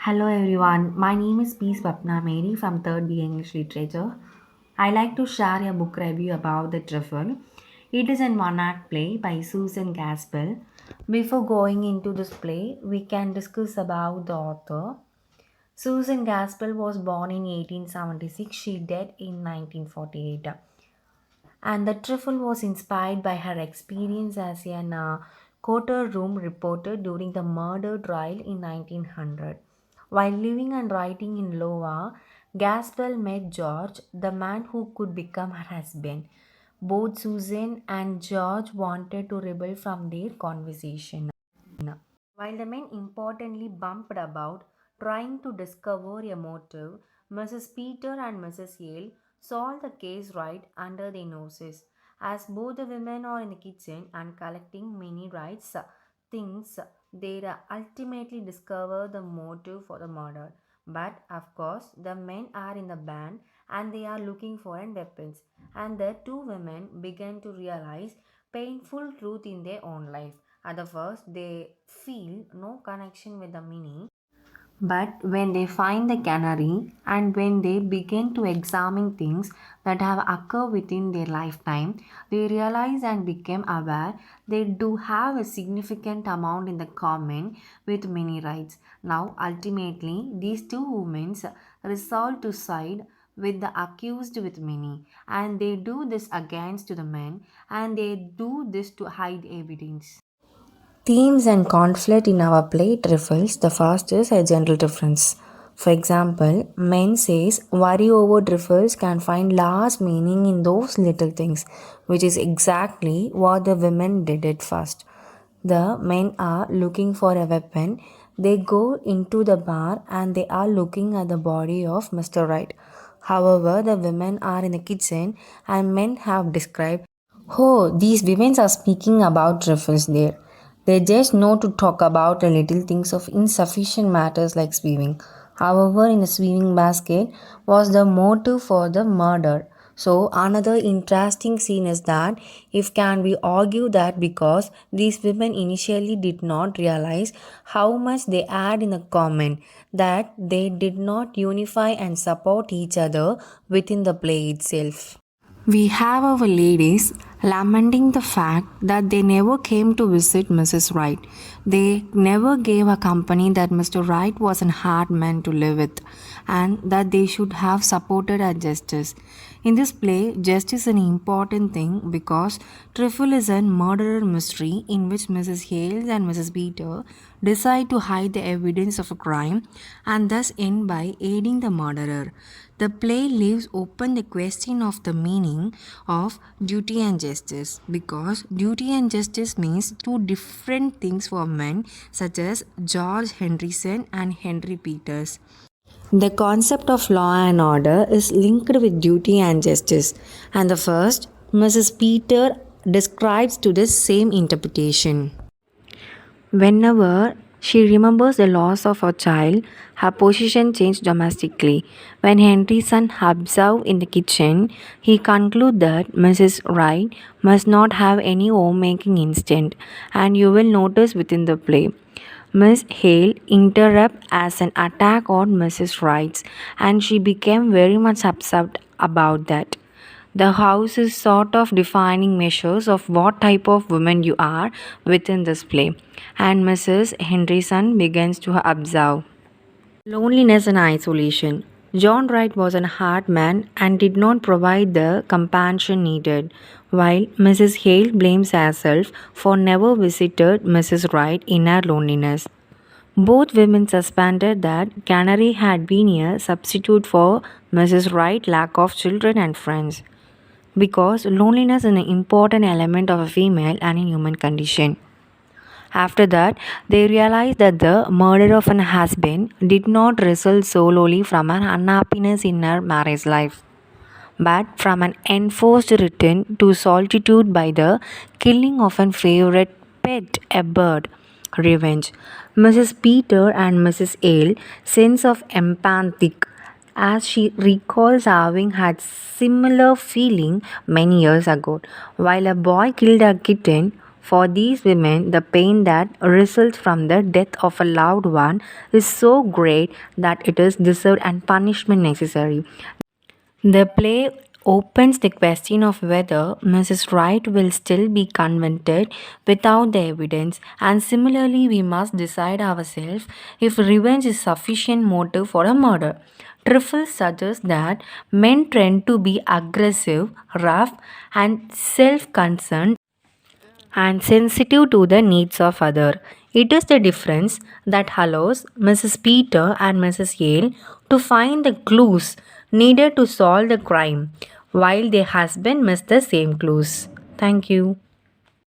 Hello everyone, my name is P. Swapna Mary from 3rd B English Literature. I like to share a book review about The Trifle. It is a one-act play by Susan Gaspell. Before going into this play, we can discuss about the author. Susan Gaspell was born in 1876. She died in 1948. And The Trifle was inspired by her experience as a courtroom reporter during the murder trial in 1900. While living and writing in Iowa, Gaspell met George, the man who could become her husband. Both Susan and George wanted to rebel from their conversation. While the men importantly bumped about, trying to discover a motive, Mrs. Peter and Mrs. Yale solved the case right under their noses. As both the women are in the kitchen and collecting many rights things, they ultimately discover the motive for the murder. But of course, the men are in the band and they are looking for weapons. And the two women begin to realize painful truth in their own life. At the first, they feel no connection with the mini, but when they find the canary and when they begin to examine things that have occurred within their lifetime, they realize and become aware they do have a significant amount in the common with many rights. Now, ultimately, these two women resolve to side with the accused with many, and they do this against the men, and they do this to hide evidence. Themes and conflict in our play Trifles. The first is a general difference. For example, men says worry over trifles can find last meaning in those little things, which is exactly what the women did at first. The men are looking for a weapon. They go into the bar and they are looking at the body of Mr. Wright. However, the women are in the kitchen and men have described, oh, these women are speaking about trifles there. They just know to talk about the little things of insufficient matters like sweeping. However, in the sweeping basket was the motive for the murder. So another interesting scene is that if can we argue that because these women initially did not realize how much they had in common, that they did not unify and support each other within the play itself. We have our ladies lamenting the fact that they never came to visit Mrs. Wright. They never gave a company that Mr. Wright was a hard man to live with and that they should have supported our justice. In this play, justice is an important thing because Trifle is a murderer mystery in which Mrs. Hales and Mrs. Peter decide to hide the evidence of a crime and thus end by aiding the murderer. The play leaves open the question of the meaning of duty and justice because duty and justice means two different things for men such as George Henryson and Henry Peters. The concept of law and order is linked with duty and justice, and the first, Mrs. Peter, describes to the same interpretation. Whenever she remembers the loss of her child, her position changed dramatically. When Henry's son observed in the kitchen, he concluded that Mrs. Wright must not have any homemaking instinct, and you will notice within the play. Miss Hale interrupted as an attack on Mrs. Wright, and she became very much upset about that. The house is sort of defining measures of what type of woman you are within this play, and Mrs. Henderson begins to observe loneliness and isolation. John Wright was a hard man and did not provide the compassion needed, while Mrs. Hale blames herself for never visited Mrs. Wright in her loneliness. Both women suspected that Canary had been a substitute for Mrs. Wright's lack of children and friends because loneliness is an important element of a female and a human condition. After that, they realized that the murder of an husband did not result solely from an unhappiness in her marriage life, but from an enforced return to solitude by the killing of a favorite pet, a bird. revenge. Mrs. Peter and Mrs. Ale sense of empathic as she recalls having had similar feeling many years ago. While a boy killed a kitten, for these women, the pain that results from the death of a loved one is so great that it is deserved and punishment necessary. The play opens the question of whether Mrs. Wright will still be convicted without the evidence, and similarly, we must decide ourselves if revenge is sufficient motive for a murder. Trifles suggests that men tend to be aggressive, rough, and self concerned and sensitive to the needs of other. It is the difference that allows Mrs. Peter and Mrs. Yale to find the clues needed to solve the crime, while their husband missed the same clues. Thank you.